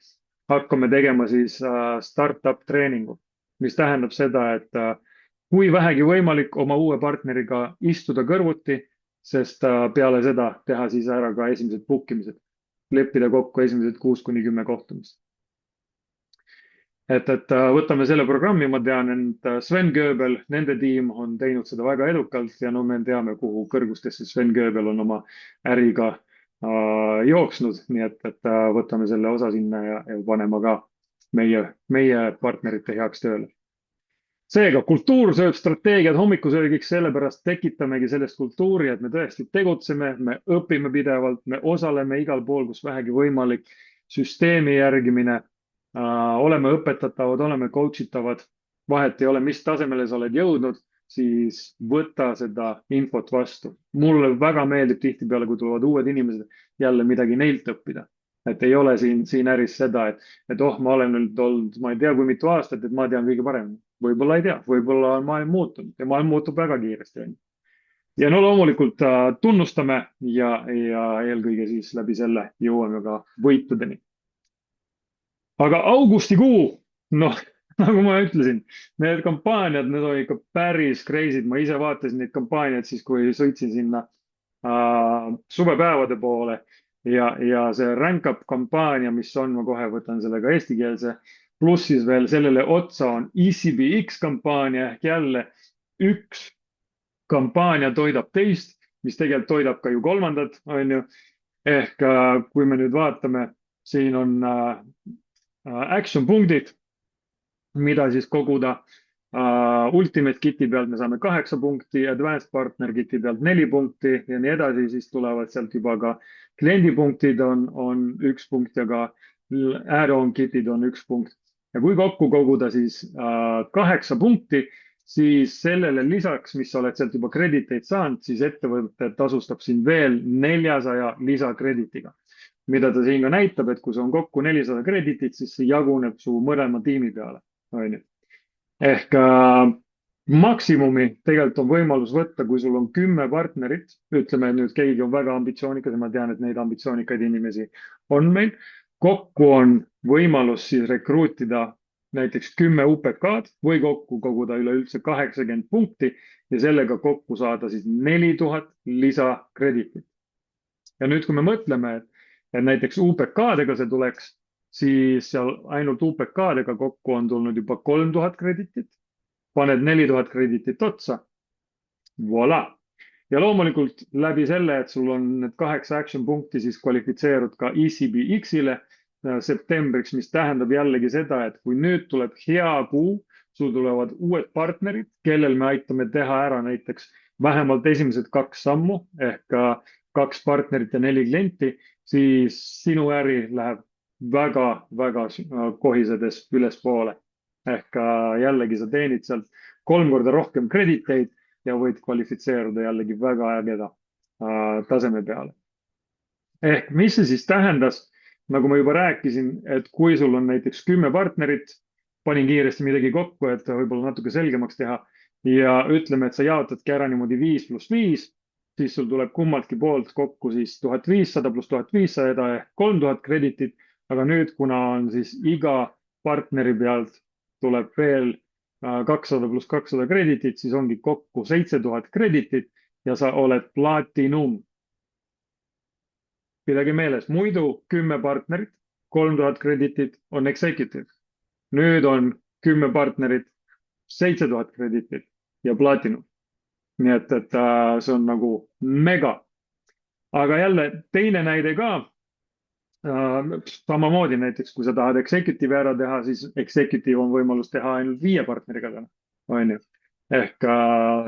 Hakkame tegema siis startup treeningu, mis tähendab seda, et kui vähegi võimalik oma uue partneriga istuda kõrvuti, sest peale seda teha siis ära ka esimesed bookimised, leppida kokku esimesed 6-10 kohtumist. Et võtame selle programmi, ma tean, et Sven Göbel, nende tiim on teinud seda väga edukalt ja no me teame, kuhu kõrgustesse Sven Göbel on oma äriga jooksnud, nii et võtame selle osa sinna ja paneme ka meie partnerite heaks tööle. Seega, kultuur sööb strateegiad hommikusöögiks, sellepärast tekitamegi sellest kultuuri, et me tõesti tegutseme, me õpime pidevalt, me osaleme igal pool, kus vähegi võimalik, süsteemi järgimine, oleme õpetatavad, oleme coach itavad, vahet ei ole, mis tasemele sa oled jõudnud, siis võta seda infot vastu. Mulle väga meeldib tihtipeale, kui tulevad uued inimesed, jälle midagi neilt õppida. Et ei ole siin äris seda, et ma olen nüüd olnud, ma ei tea, kui mitu aastat, et ma tean kõige paremini. Võib-olla ei tea, võib-olla on maailm muutunud ja maailm muutub väga kiiresti. Ja no loomulikult tunnustame ja eelkõige siis läbi selle jõuame ka võitudeni. Aga augustikuu, noh, nagu ma ütlesin, need kampaaniad, need olid ikka päris crazy'd. Ma ise vaatasin neid kampaaniaid siis, kui sõitsin sinna suvepäevade poole ja see rank up kampaania, mis on, ma kohe võtan selle ka eestikeelse, pluss siis veel sellele otsa on ECBX kampaania ehk jälle üks kampaania toidab teist, mis tegelikult toidab ka ju kolmandat, on ju. Ehk kui me nüüd vaatame, siin on action punktid, mida siis koguda. Ultimate Kiti pealt me saame 8 punkti, Advanced Partner Kiti pealt 4 punkti ja nii edasi, siis tulevad sealt juba ka kliendipunktid on 1 punkt ja ka add-on kitid on 1 punkt. Ja kui kokku koguda siis 8 punkti, siis sellele lisaks, mis sa oled sealt juba krediteid saanud, siis ettevõte tasustab siin veel 400 lisakreditiga. Mida ta siin ka näitab, et kui see on kokku 400 kreditit, siis see jaguneb su mõlema tiimi peale. Ehk maksimumi tegelikult on võimalus võtta, kui sul on 10 partnerit, ütleme nüüd keegi on väga ambitsioonikas ja ma tean, et neid ambitsioonikaid inimesi on meil. Kokku on võimalus siis rekruutida näiteks 10 UPK-d või kokku koguda üleüldse 80 punkti ja sellega kokku saada siis 4000 lisakreditit. Ja nüüd, kui me mõtleme, et näiteks UPK-dega see tuleks, siis seal ainult UPK-dega kokku on tulnud juba 3000 kreditit, paned 4000 kreditit otsa, voilà. Ja loomulikult läbi selle, et sul on need 8 action punkti, siis kvalifitseerud ka ECBX-ile septembriks, mis tähendab jällegi seda, et kui nüüd tuleb hea kuu, sul tulevad uued partnerid, kellel me aitame teha ära näiteks vähemalt esimesed 2 sammu ehk 2 partnerit ja 4 klienti, siis sinu äri läheb väga kohisedes ülespoole. Ehk jällegi sa teenid sealt 3 korda rohkem krediteid ja võid kvalifitseeruda jällegi väga ägeda taseme peale. Ehk mis see siis tähendas, nagu ma juba rääkisin, et kui sul on näiteks 10 partnerit, panin kiiresti midagi kokku, et võib-olla natuke selgemaks teha ja ütleme, et sa jaotadki ära niimoodi 5 + 5, siis sul tuleb kummaltki poolt kokku siis 1500 + 1500 ehk 3000 kreditit. Aga nüüd, kuna on siis iga partneri pealt tuleb veel 200 + 200 kreditit, siis ongi kokku 7000 kreditit ja sa oled platinum. Pidage meeles, muidu 10 partnerit, 3000 kreditit on executive. Nüüd on 10 partnerit, 7000 kreditit ja platinum. Nii et see on nagu mega. Aga jälle teine näide ka. Samamoodi näiteks, kui sa tahad executive ära teha, siis executive on võimalus teha ainult 5 partneriga täna, on ju. Ehk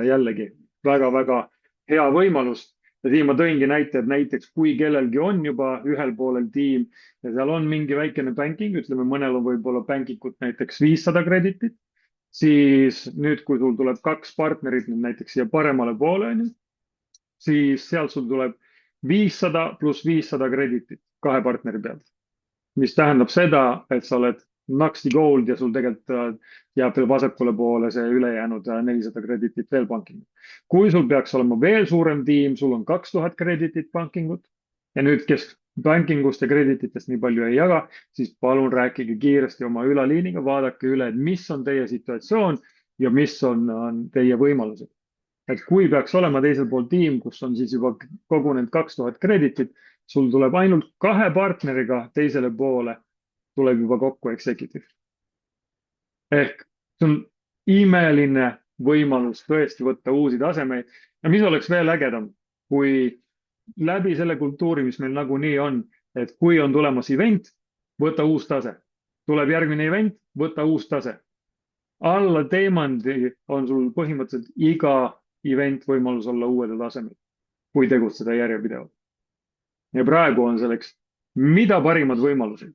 jällegi väga-väga hea võimalus. Ja siin ma tõingi näite, et näiteks kui kellelgi on juba ühel poolel tiim ja seal on mingi väikene banking, ütleme mõnel on võib-olla bankikut näiteks 500 kreditit, siis nüüd, kui sul tuleb 2 partnerit nüüd näiteks siia paremale poole, on ju, siis sealt sul tuleb 500 pluss 500 kreditit 2 partneri pealt, mis tähendab seda, et sa oled Nuxi Gold ja sul tegelikult jääb veel vasakule poole see ülejäänud 400 kreditit veel bankingut. Kui sul peaks olema veel suurem tiim, sul on 2000 kreditit bankingut ja nüüd, kes bankingust ja kredititest nii palju ei jaga, siis palun rääkige kiiresti oma ülaliiniga, vaadake üle, et mis on teie situatsioon ja mis on teie võimalused. Et kui peaks olema teisel pool tiim, kus on siis juba kogunenud 2000 kreditit, sul tuleb ainult 2 partneriga teisele poole, tuleb juba kokku executive. Ehk see on imeline võimalus tõesti võtta uusi tasemeid. Ja mis oleks veel ägedam, kui läbi selle kultuuri, mis meil nagunii on, et kui on tulemas event, võta uus tase. Tuleb järgmine event, võta uus tase. Alla teemandi on sul põhimõtteliselt iga event võimalus olla uuele tasemel, kui tegutseda järjepidevalt. Ja praegu on selleks mida parimad võimalused.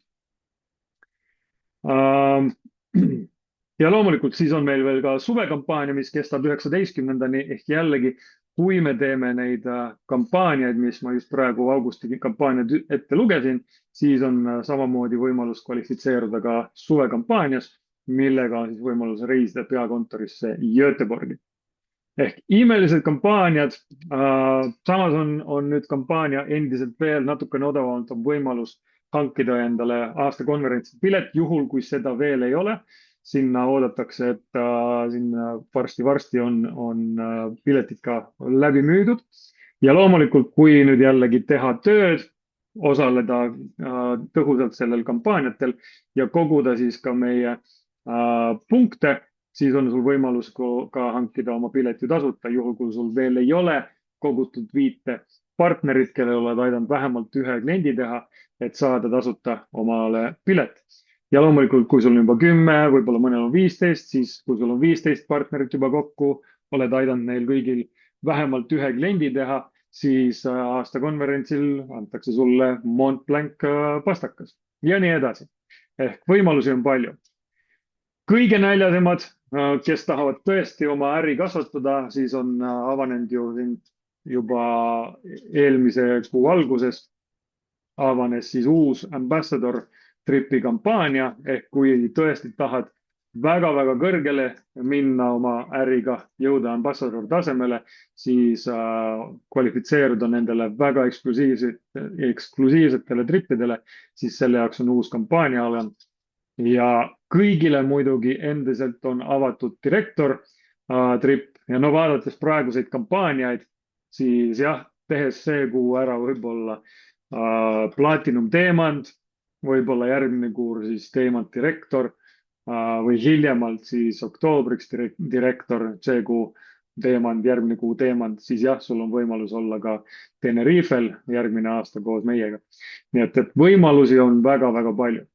Ja loomulikult siis on meil veel ka suvekampaania, mis kestab 19-ndani ehk jällegi, kui me teeme neid kampaaniaid, mis ma just praegu augusti kampaaniad ette lugesin, siis on samamoodi võimalus kvalifitseeruda ka suvekampaanias, millega on siis võimalus reisida peakontorisse Göteborgi. Ehk imelised kampaaniad, samas on nüüd kampaania endiselt veel natukene odavamalt on võimalus hankida endale aastakonverentsi pilet, juhul kui seda veel ei ole. Sinna oodatakse, et sinna varsti on piletid ka läbi müüdud. Ja loomulikult, kui nüüd jällegi teha tööd, osaleda tõhusalt sellel kampaaniatel ja koguda siis ka meie punkte, siis on sul võimalus ka hankida oma pileti tasuta, juhul kui sul veel ei ole kogutud 5 partnerit, kellel oled aidanud vähemalt 1 kliendi teha, et saada tasuta omale pilet. Ja loomulikult, kui sul on juba 10, võib-olla mõnel on 15, siis kui sul on 15 partnerit juba kokku, oled aidanud neil kõigil vähemalt 1 kliendi teha, siis aastakonverentsil antakse sulle Mont Blanc pastakas ja nii edasi. Ehk võimalusi on palju. Kõige näljasemad, kes tahavad tõesti oma äri kasvatada, siis on avanenud ju juba eelmise kuu alguses avanes siis uus Ambassador Tripi kampaania, ehk kui tõesti tahad väga-väga kõrgele minna oma äriga, jõuda Ambassador tasemele, siis kvalifitseeruda nendele väga eksklusiivsetele trippidele, siis selle jaoks on uus kampaania olemas. Ja kõigile muidugi endiselt on avatud direktor trip ja no vaadates praeguseid kampaaniaid, siis jah, tehes see kuu ära võib-olla Platinum teemand, võib-olla järgmine kuu siis teemand direktor või hiljemalt siis oktoobriks direktor, see kuu teemand, järgmine kuu teemand, siis jah, sul on võimalus olla ka Tenerifel järgmine aasta koos meiega. Nii et võimalusi on väga-väga palju.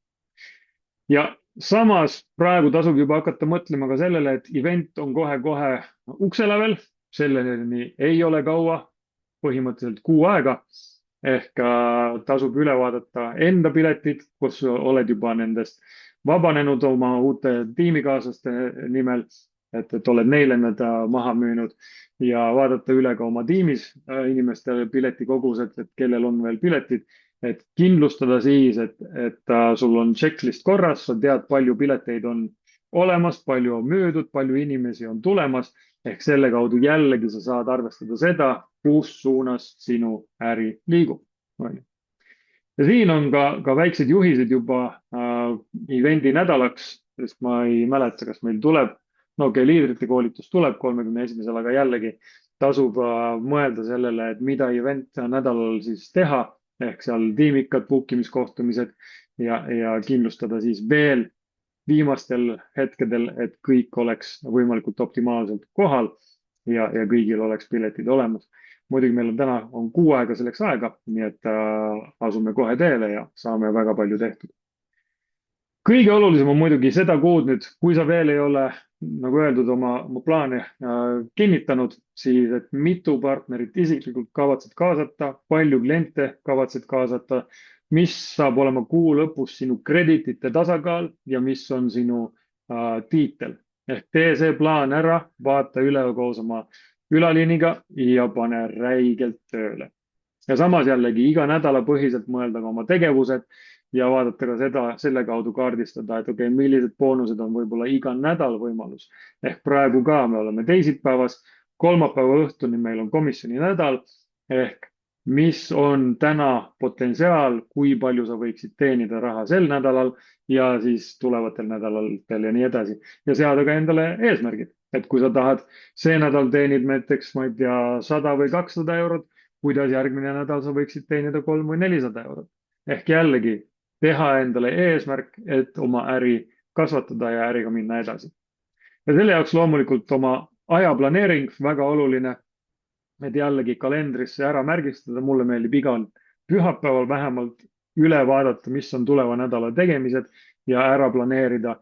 Ja samas praegu tasub juba hakata mõtlema ka sellele, et event on kohe-kohe ukselävel, selleni ei ole kaua, põhimõtteliselt kuu aega, ehk tasub üle vaadata enda piletid, kus oled juba nendest vabanenud oma uute tiimikaaslaste nimel, et oled neile need maha müünud ja vaadata üle ka oma tiimis inimestele piletikogused, et kellel on veel piletid. Et kindlustada siis, et sul on checklist korras, sa tead, palju pileteid on olemas, palju on müüdud, palju inimesi on tulemas, ehk selle kaudu jällegi sa saad arvestada seda, kus suunas sinu äri liigub. Ja siin on ka väiksed juhised juba evendi nädalaks, sest ma ei mäleta, kas meil tuleb, no okei, liidrite koolitus tuleb 31. aga jällegi tasub mõelda sellele, et mida event nädalal siis teha, ehk seal tiimikad, bookimiskohtumised ja kindlustada siis veel viimastel hetkedel, et kõik oleks võimalikult optimaalselt kohal ja kõigil oleks piletid olemas. Muidugi meil on täna 6 aega selleks aega, nii et asume kohe teele ja saame väga palju tehtud. Kõige olulisem on muidugi seda kuud nüüd, kui sa veel ei ole, nagu öeldud, oma plaane kinnitanud, siis et mitu partnerit isiklikult kavatsed kaasata, palju kliente kavatsed kaasata, mis saab olema kuu lõpus sinu kreditite tasakaal ja mis on sinu tiitel. Ehk tee see plaan ära, vaata üle koos oma ülaliiniga ja pane räigelt tööle. Ja samas jällegi iga nädala põhiselt mõelda ka oma tegevused ja vaadata ka seda, selle kaudu kaardistada, et okei, millised boonused on võib-olla iga nädal võimalus. Ehk praegu ka me oleme teisipäevas, kolmapäeva õhtuni meil on komisjoni nädal, ehk mis on täna potentsiaal, kui palju sa võiksid teenida raha sel nädalal ja siis tulevatel nädalatel ja nii edasi. Ja seada ka endale eesmärgid, et kui sa tahad, see nädal teenid näiteks, ma ei tea, 100 või 200 eurot, kuidas järgmine nädal sa võiksid teenida 300 või 400 eurot. Ehk jällegi teha endale eesmärk, et oma äri kasvatada ja äriga minna edasi. Ja selle jaoks loomulikult oma ajaplaneering väga oluline, et jällegi kalendrisse ära märgistada, mulle meeldib igal pühapäeval vähemalt üle vaadata, mis on tuleva nädala tegemised ja ära planeerida,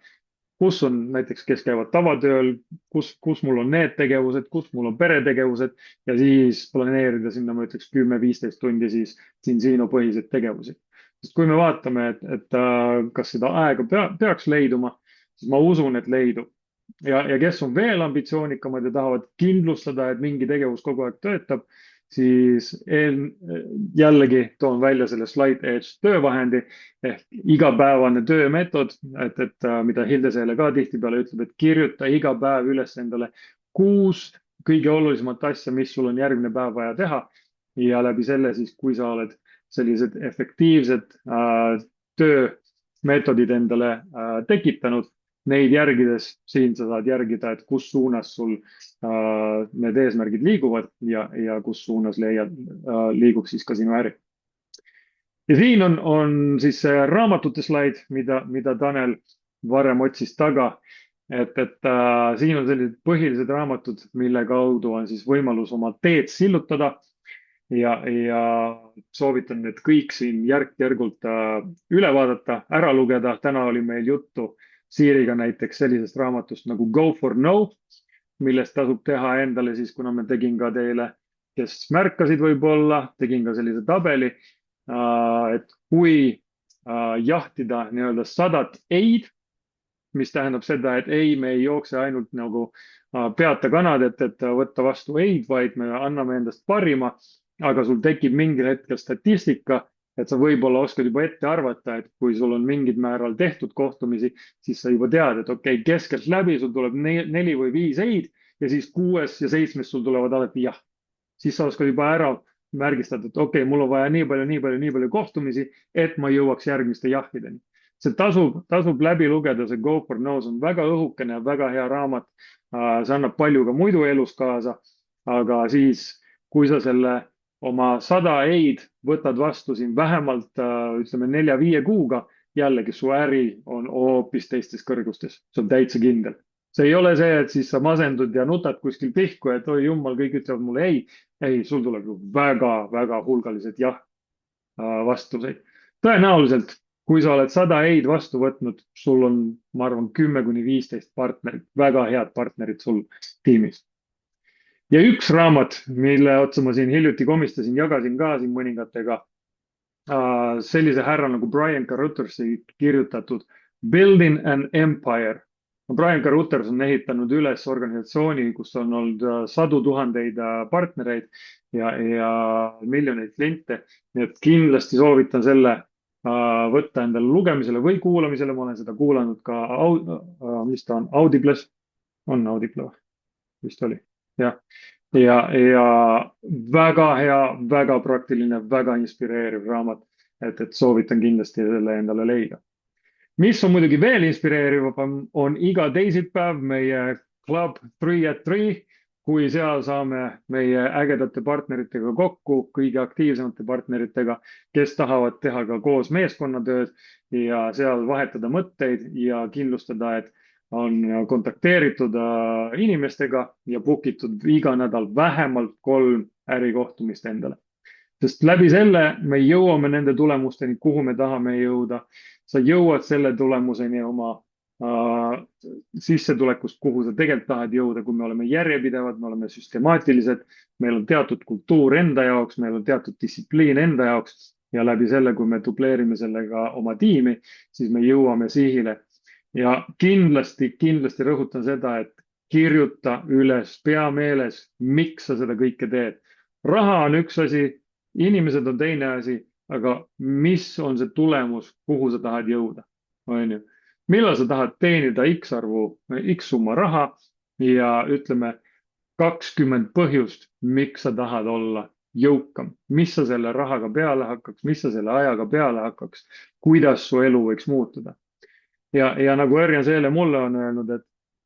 kus on näiteks, kes käivad tavatööl, kus mul on need tegevused, kus mul on peretegevused ja siis planeerida sinna, ma ütleks 10-15 tundi siis Zinzino põhiseid tegevusi. Sest kui me vaatame, et kas seda aega peaks leiduma, siis ma usun, et leidub. Ja kes on veel ambitsioonikamad ja tahavad kindlustada, et mingi tegevus kogu aeg töötab, siis jällegi toon välja selle Slide Edge töövahendi ehk igapäevane töömeetod, et mida Hildeseele ka tihtipeale ütleb, et kirjuta iga päev üles endale 6 kõige olulisemat asja, mis sul on järgmine päev vaja teha ja läbi selle siis, kui sa oled sellised efektiivsed töömeetodid endale tekitanud, neid järgides siin sa saad järgida, et kus suunas sul need eesmärgid liiguvad ja kus suunas liigub siis ka sinu äri. Ja siin on siis see raamatute slaid, mida Tanel varem otsis taga, et siin on sellised põhilised raamatud, mille kaudu on siis võimalus oma teed sillutada ja soovitan need kõik siin järk-järgult üle vaadata, ära lugeda. Täna oli meil juttu Siiriga näiteks sellisest raamatust nagu Go for No, millest tasub teha endale siis, kuna me tegin ka teile, kes märkasid võib-olla, tegin ka sellise tabeli, et kui jahtida nii-öelda 100 ei-d, mis tähendab seda, et ei, me ei jookse ainult nagu peata kanad, et võtta vastu ei-d, vaid me anname endast parima, aga sul tekib mingil hetkel statistika, et sa võib-olla oskad juba ette arvata, et kui sul on mingid määral tehtud kohtumisi, siis sa juba tead, et okei, keskelt läbi sul tuleb 4 või 5 ei-d ja siis 6 ja 7 sul tulevad alati jah. Siis sa oskad juba ära märgistada, et okei, mul on vaja nii palju kohtumisi, et ma jõuaks järgmiste jahideni. See tasub läbi lugeda, see Go for No on väga õhukene ja väga hea raamat. See annab palju ka muidu elus kaasa, aga siis, kui sa selle oma 100 ei-d võtad vastu siin vähemalt, ütleme 4-5 kuuga, jällegi su äri on hoopis teistes kõrgustes. See on täitsa kindel. See ei ole see, et siis sa masendud ja nutad kuskil pihku, et oi jumal, kõik ütlevad mulle ei. Ei, sul tuleb ju väga hulgalised jah vastuseid. Tõenäoliselt, kui sa oled 100 ei-d vastu võtnud, sul on, ma arvan, 10-15 partnerit, väga head partnerid sul tiimis. Ja üks raamat, mille otsa ma siin hiljuti komistasin, jagasin ka siin mõningatega, sellise härra nagu Brian Carrutheri kirjutatud Building an Empire. Brian Carruthers on ehitanud üles organisatsiooni, kus on olnud 100 000 partnereid ja miljoneid kliente. Nii et kindlasti soovitan selle võtta endale lugemisele või kuulamisele. Ma olen seda kuulanud ka, mis ta on, Audibles. On Audible, vist oli. Ja väga hea, väga praktiline, väga inspireeriv raamat, et soovitan kindlasti selle endale leida. Mis on muidugi veel inspireerivam, on iga teisipäev meie Club 3 at 3, kui seal saame meie ägedate partneritega kokku, kõige aktiivsemate partneritega, kes tahavad teha ka koos meeskonnatööd ja seal vahetada mõtteid ja kindlustada, et on kontakteeritud inimestega ja book itud iga nädal vähemalt 3 ärikohtumist endale. Sest läbi selle me jõuame nende tulemusteni, kuhu me tahame jõuda. Sa jõuad selle tulemuseni oma sissetulekust, kuhu sa tegelikult tahad jõuda, kui me oleme järjepidevad, me oleme süstemaatilised, meil on teatud kultuur enda jaoks, meil on teatud distsipliin enda jaoks ja läbi selle, kui me dubleerime sellega oma tiimi, siis me jõuame sihile. Ja kindlasti rõhutan seda, et kirjuta üles peameeles, miks sa seda kõike teed. Raha on üks asi, inimesed on teine asi, aga mis on see tulemus, kuhu sa tahad jõuda, on ju? Millal sa tahad teenida X summa raha ja ütleme 20 põhjust, miks sa tahad olla jõukam, mis sa selle rahaga peale hakkaks, mis sa selle ajaga peale hakkaks, kuidas su elu võiks muutuda. Ja nagu Erjan Seele mulle on öelnud,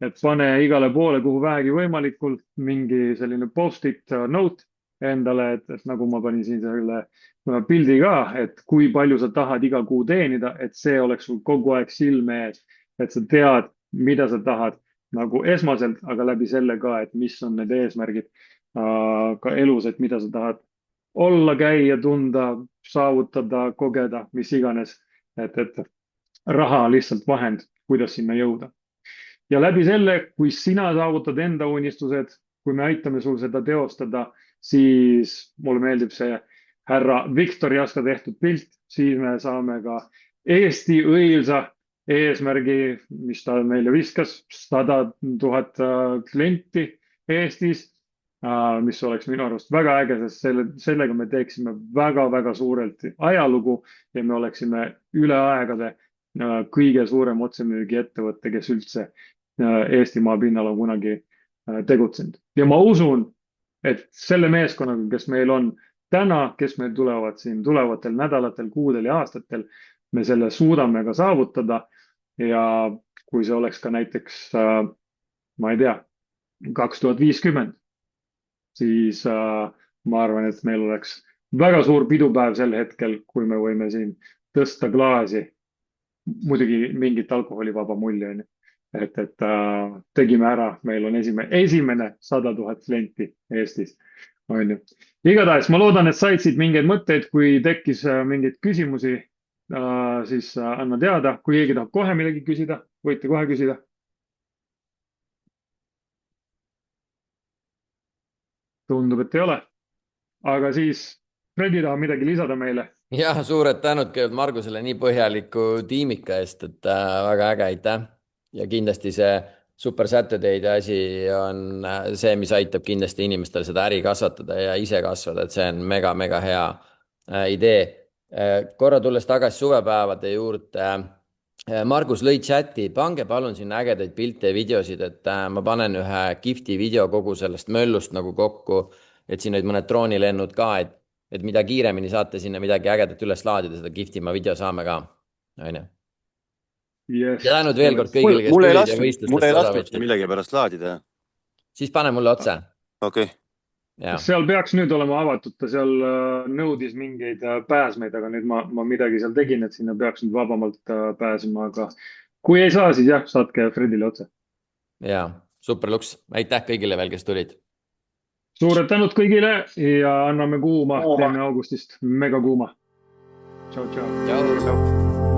et pane igale poole, kuhu vähegi võimalikult mingi selline post-it note endale, et nagu ma panin siin selle pildi ka, et kui palju sa tahad iga kuu teenida, et see oleks sul kogu aeg silme ees, et sa tead, mida sa tahad nagu esmaselt, aga läbi selle ka, et mis on need eesmärgid ka elus, et mida sa tahad olla, käia, tunda, saavutada, kogeda, mis iganes, et raha on lihtsalt vahend, kuidas sinna jõuda. Ja läbi selle, kui sina saavutad enda unistused, kui me aitame sul seda teostada, siis mulle meeldib see härra Viktor Jaska tehtud pilt, siis me saame ka Eesti õilsa eesmärgi, mis ta meile viskas, 100 000 klienti Eestis, mis oleks minu arust väga äge, sest sellega me teeksime väga-väga suurelt ajalugu ja me oleksime üle aegade kõige suurem otsemüügi ettevõte, kes üldse Eestimaa pinnal on kunagi tegutsenud. Ja ma usun, et selle meeskonnaga, kes meil on täna, kes meil tulevad siin tulevatel nädalatel, kuudel ja aastatel, me selle suudame ka saavutada. Ja kui see oleks ka näiteks, ma ei tea, 2050, siis ma arvan, et meil oleks väga suur pidupäev sel hetkel, kui me võime siin tõsta klaasi, muidugi mingit alkoholivaba mulje, et tegime ära, meil on esimene 100 000 klienti Eestis. Igatahes ma loodan, et said siit mingeid mõtteid, kui tekkis mingeid küsimusi, siis anna teada, kui keegi tahab kohe midagi küsida, võite kohe küsida. Tundub, et ei ole. Aga siis Fredi tahab midagi lisada meile. Ja, suured tänud kõigepealt Margusele nii põhjaliku tiimika eest, et väga äge, aitäh. Ja kindlasti see Super Saturday asi on see, mis aitab kindlasti inimestel seda äri kasvatada ja ise kasvada, et see on mega hea idee. Korra tulles tagasi suvepäevade juurde, Margus lõi chati, pange palun sinna ägedaid pilte ja videosid, et ma panen ühe gifti video kogu sellest möllust nagu kokku, et siin olid mõned droonilennud ka, et mida kiiremini saate sinna midagi ägedat üles laadida, seda giftima video saame ka. Ja tänud veel kord kõigile, kes tulid ja võistlustest mul ei lastud millegi pärast laadida. Siis pane mulle otse. Okei. Seal peaks nüüd olema avatud, ta seal nõudis mingeid pääsmeid, aga nüüd ma midagi seal tegin, et sinna peaks nüüd vabamalt pääsema, aga kui ei saa, siis jah, saatke Fredile otse. Ja, super luks. Aitäh kõigile veel, kes tulid. Suured tänud kõigile ja anname kuuma, teeme augustist mega kuuma. Tšau. Tšau.